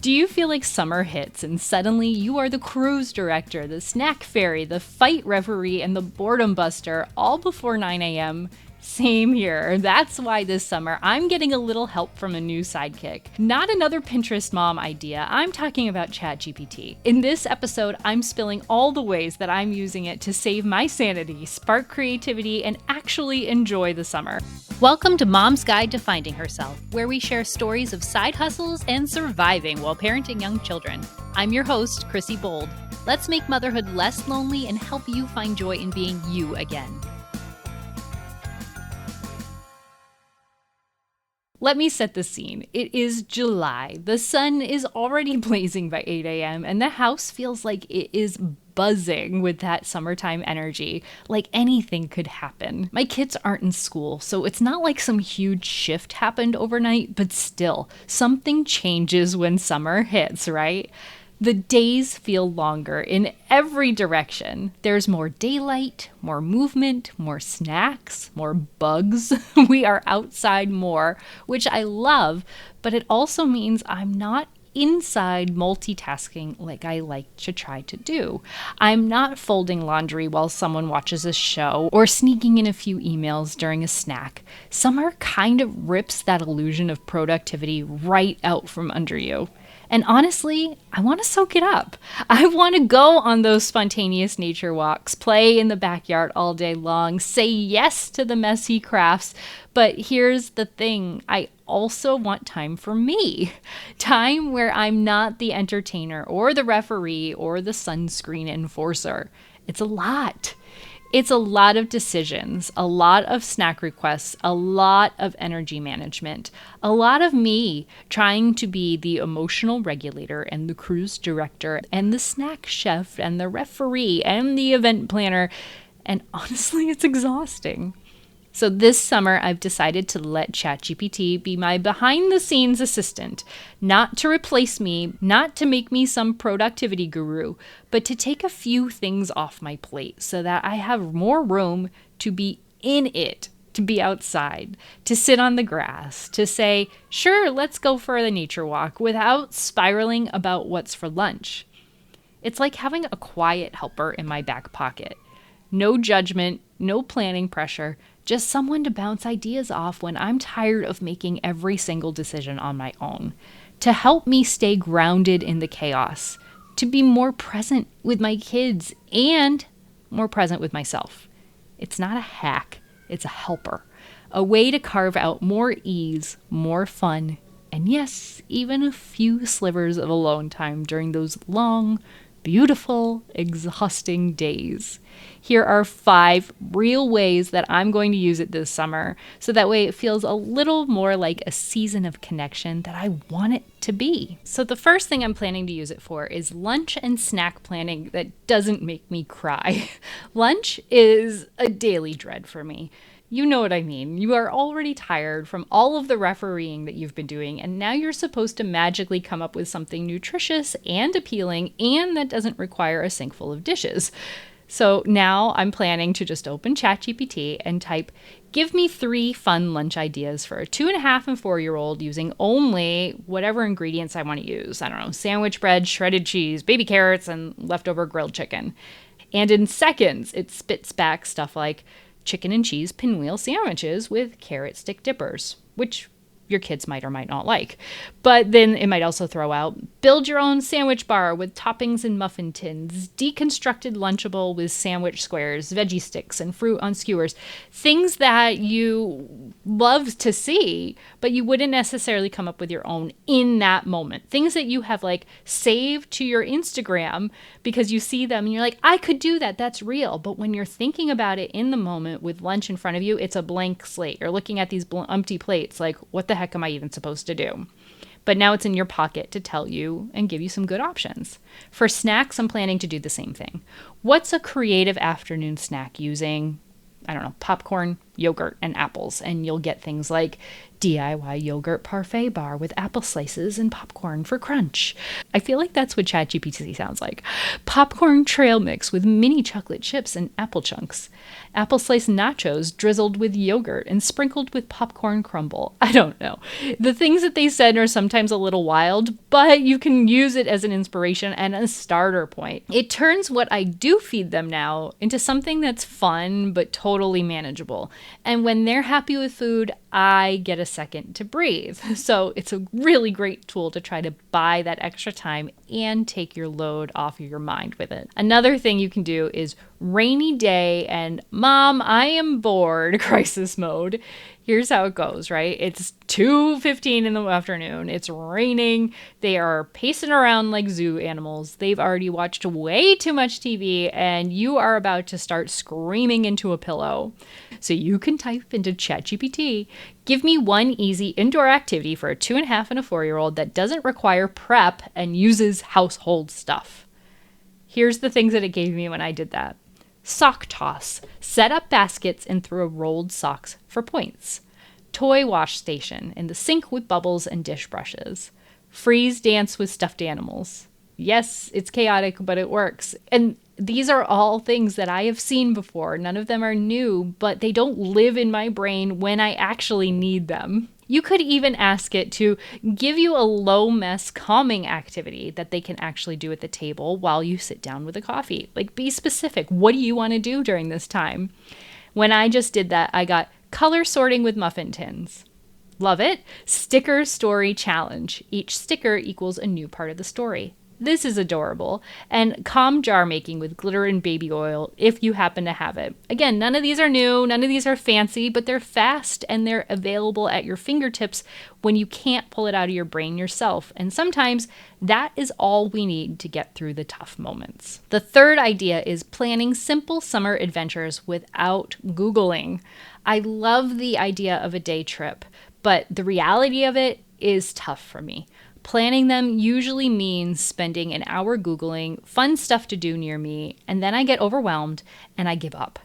Do you feel like summer hits and suddenly you are the cruise director, the snack fairy, the fight referee, and the boredom buster all before 9 a.m.? Same here. That's why this summer I'm getting a little help from a new sidekick. Not another Pinterest mom idea. I'm talking about ChatGPT. In this episode, I'm spilling all the ways that I'm using it to save my sanity, spark creativity, and actually enjoy the summer. Welcome to Mom's Guide to Finding Herself, where we share stories of side hustles and surviving while parenting young children. I'm your host, Chrissy Bold. Let's make motherhood less lonely and help you find joy in being you again. Let me set the scene. It is July. The sun is already blazing by 8 a.m. and the house feels like it is buzzing with that summertime energy, like anything could happen. My kids aren't in school, so it's not like some huge shift happened overnight, but still, something changes when summer hits, right? The days feel longer in every direction. There's more daylight, more movement, more snacks, more bugs. We are outside more, which I love, but it also means I'm not inside multitasking like I like to try to do. I'm not folding laundry while someone watches a show or sneaking in a few emails during a snack. Summer kind of rips that illusion of productivity right out from under you. And honestly, I want to soak it up. I want to go on those spontaneous nature walks, play in the backyard all day long, say yes to the messy crafts. But here's the thing, I also want time for me. Time where I'm not the entertainer or the referee or the sunscreen enforcer. It's a lot. It's a lot of decisions, a lot of snack requests, a lot of energy management, a lot of me trying to be the emotional regulator and the cruise director and the snack chef and the referee and the event planner. And honestly, it's exhausting. So this summer, I've decided to let ChatGPT be my behind-the-scenes assistant, not to replace me, not to make me some productivity guru, but to take a few things off my plate so that I have more room to be in it, to be outside, to sit on the grass, to say, sure, let's go for the nature walk without spiraling about what's for lunch. It's like having a quiet helper in my back pocket. No judgment, no planning pressure, just someone to bounce ideas off when I'm tired of making every single decision on my own. To help me stay grounded in the chaos. To be more present with my kids and more present with myself. It's not a hack, it's a helper. A way to carve out more ease, more fun, and yes, even a few slivers of alone time during those long, beautiful, exhausting days. Here are 5 real ways that I'm going to use it this summer, so that way it feels a little more like a season of connection that I want it to be. So the first thing I'm planning to use it for is lunch and snack planning that doesn't make me cry. Lunch is a daily dread for me. You know what I mean. You are already tired from all of the refereeing that you've been doing, and now you're supposed to magically come up with something nutritious and appealing and that doesn't require a sink full of dishes. So now I'm planning to just open ChatGPT and type, give me 3 fun lunch ideas for a 2.5 and 4-year-old using only whatever ingredients I want to use. I don't know, sandwich bread, shredded cheese, baby carrots, and leftover grilled chicken. And in seconds, it spits back stuff like chicken and cheese pinwheel sandwiches with carrot stick dippers, which your kids might or might not like. But then it might also throw out, build your own sandwich bar with toppings and muffin tins, deconstructed Lunchable with sandwich squares, veggie sticks, and fruit on skewers. Things that you love to see, but you wouldn't necessarily come up with your own in that moment. Things that you have like saved to your Instagram because you see them and you're like, I could do that. That's real. But when you're thinking about it in the moment with lunch in front of you, it's a blank slate. You're looking at these empty plates like, what the heck am I even supposed to do? But now it's in your pocket to tell you and give you some good options. For snacks, I'm planning to do the same thing. What's a creative afternoon snack using, I don't know, popcorn, yogurt and apples, and you'll get things like DIY yogurt parfait bar with apple slices and popcorn for crunch. I feel like that's what ChatGPT sounds like. Popcorn trail mix with mini chocolate chips and apple chunks. Apple slice nachos drizzled with yogurt and sprinkled with popcorn crumble. I don't know. The things that they said are sometimes a little wild, but you can use it as an inspiration and a starter point. It turns what I do feed them now into something that's fun but totally manageable. And when they're happy with food, I get a second to breathe. So it's a really great tool to try to buy that extra time and take your load off of your mind with it. Another thing you can do is rainy day and mom, I am bored crisis mode. Here's how it goes, right? It's 2:15 in the afternoon. It's raining. They are pacing around like zoo animals. They've already watched way too much TV, and you are about to start screaming into a pillow. So you can type into ChatGPT, give me one easy indoor activity for a 2.5 and a 4-year-old that doesn't require prep and uses household stuff. Here's the things that it gave me when I did that. Sock toss. Set up baskets and throw rolled socks for points. Toy wash station in the sink with bubbles and dish brushes. Freeze dance with stuffed animals. Yes, it's chaotic, but it works. And these are all things that I have seen before. None of them are new, but they don't live in my brain when I actually need them. You could even ask it to give you a low mess calming activity that they can actually do at the table while you sit down with a coffee. Like, be specific. What do you want to do during this time? When I just did that, I got color sorting with muffin tins. Love it. Sticker story challenge. Each sticker equals a new part of the story. This is adorable. And calm jar making with glitter and baby oil if you happen to have it. Again, none of these are new, none of these are fancy, but they're fast and they're available at your fingertips when you can't pull it out of your brain yourself. And sometimes that is all we need to get through the tough moments. The third idea is planning simple summer adventures without Googling. I love the idea of a day trip, but the reality of it is tough for me. Planning them usually means spending an hour Googling fun stuff to do near me, and then I get overwhelmed and I give up.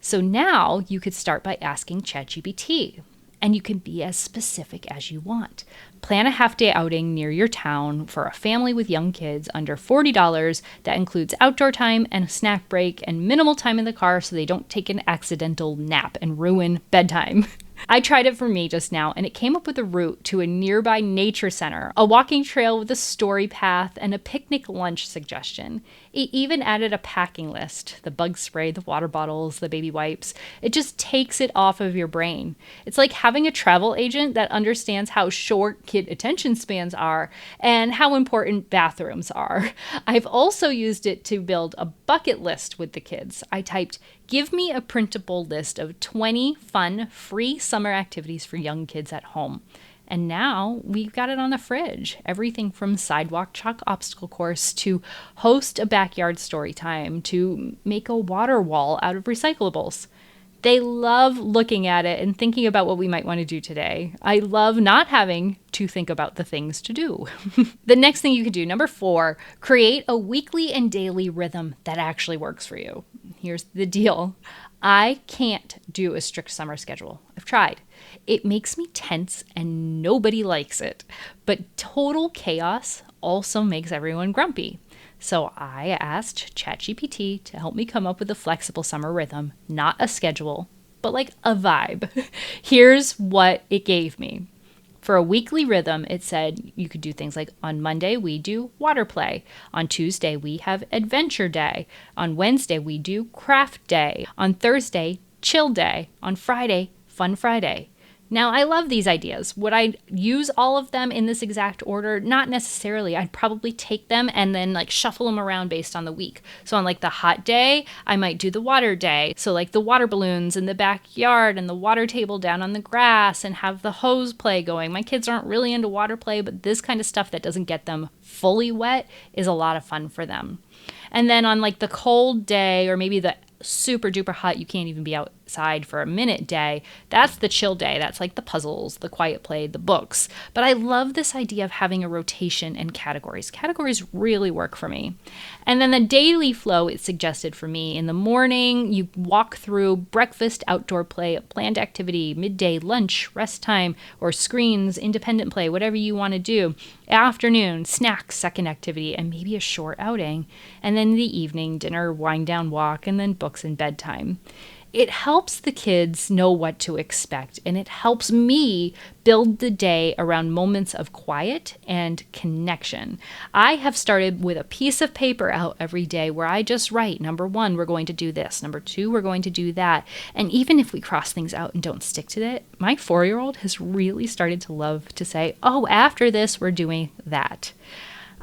So now you could start by asking ChatGPT, and you can be as specific as you want. Plan a half-day outing near your town for a family with young kids under $40 that includes outdoor time and a snack break and minimal time in the car so they don't take an accidental nap and ruin bedtime. I tried it for me just now, and it came up with a route to a nearby nature center, a walking trail with a story path, and a picnic lunch suggestion. It even added a packing list, the bug spray, the water bottles, the baby wipes. It just takes it off of your brain. It's like having a travel agent that understands how short kid attention spans are and how important bathrooms are. I've also used it to build a bucket list with the kids. I typed, give me a printable list of 20 fun, free summer activities for young kids at home. And now we've got it on the fridge. Everything from sidewalk chalk obstacle course to host a backyard story time to make a water wall out of recyclables. They love looking at it and thinking about what we might want to do today. I love not having to think about the things to do. The next thing you can do, number 4, create a weekly and daily rhythm that actually works for you. Here's the deal. I can't do a strict summer schedule. I've tried. It makes me tense and nobody likes it. But total chaos also makes everyone grumpy. So I asked ChatGPT to help me come up with a flexible summer rhythm, not a schedule, but like a vibe. Here's what it gave me. For a weekly rhythm, it said you could do things like on Monday, we do water play. On Tuesday, we have adventure day. On Wednesday, we do craft day. On Thursday, chill day. On Friday, fun Friday. Now, I love these ideas. Would I use all of them in this exact order? Not necessarily. I'd probably take them and then like shuffle them around based on the week. So on like the hot day, I might do the water day. So like the water balloons in the backyard and the water table down on the grass and have the hose play going. My kids aren't really into water play, but this kind of stuff that doesn't get them fully wet is a lot of fun for them. And then on like the cold day or maybe the super duper hot, you can't even be outside outside for a minute day, that's the chill day. That's like the puzzles, the quiet play, the books. But I love this idea of having a rotation and categories. Categories really work for me. And then the daily flow is suggested for me. In the morning, you walk through breakfast, outdoor play, planned activity, midday, lunch, rest time, or screens, independent play, whatever you want to do. Afternoon, snacks, second activity, and maybe a short outing. And then the evening, dinner, wind down walk, and then books and bedtime. It helps the kids know what to expect, and it helps me build the day around moments of quiet and connection. I have started with a piece of paper out every day where I just write, number 1, we're going to do this. Number 2, we're going to do that. And even if we cross things out and don't stick to it, my 4-year-old has really started to love to say, oh, after this, we're doing that.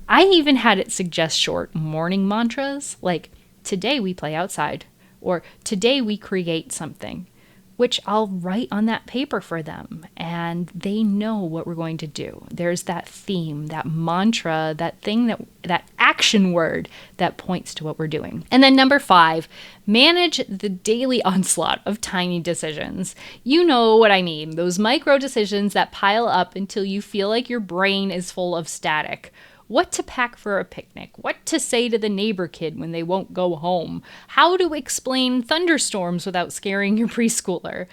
I even had it suggest short morning mantras like, today we play outside. Or today we create something, which I'll write on that paper for them. And they know what we're going to do. There's that theme, that mantra, that thing, that action word that points to what we're doing. And then number 5, manage the daily onslaught of tiny decisions. You know what I mean, those micro decisions that pile up until you feel like your brain is full of static. What to pack for a picnic, what to say to the neighbor kid when they won't go home, how to explain thunderstorms without scaring your preschooler.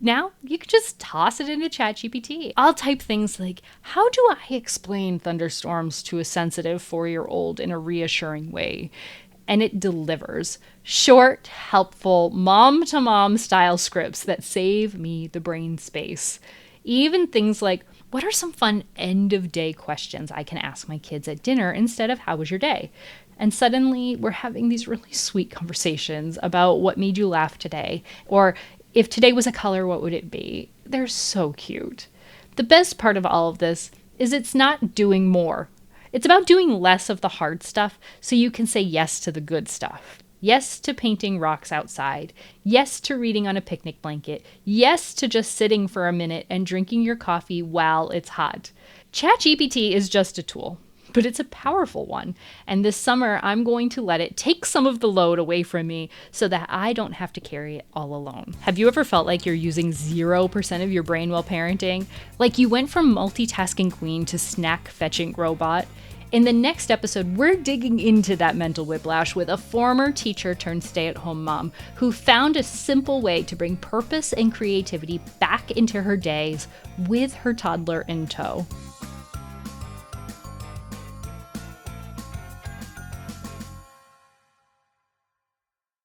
Now, you can just toss it into ChatGPT. I'll type things like, how do I explain thunderstorms to a sensitive 4-year-old in a reassuring way? And it delivers short, helpful, mom-to-mom style scripts that save me the brain space. Even things like, what are some fun end-of-day questions I can ask my kids at dinner instead of how was your day? And suddenly we're having these really sweet conversations about what made you laugh today. Or if today was a color, what would it be? They're so cute. The best part of all of this is it's not doing more. It's about doing less of the hard stuff so you can say yes to the good stuff. Yes to painting rocks outside. Yes to reading on a picnic blanket. Yes to just sitting for a minute and drinking your coffee while it's hot. ChatGPT is just a tool, but it's a powerful one. And this summer, I'm going to let it take some of the load away from me so that I don't have to carry it all alone. Have you ever felt like you're using 0% of your brain while parenting? Like you went from multitasking queen to snack fetching robot? In the next episode, we're digging into that mental whiplash with a former teacher turned stay-at-home mom who found a simple way to bring purpose and creativity back into her days with her toddler in tow.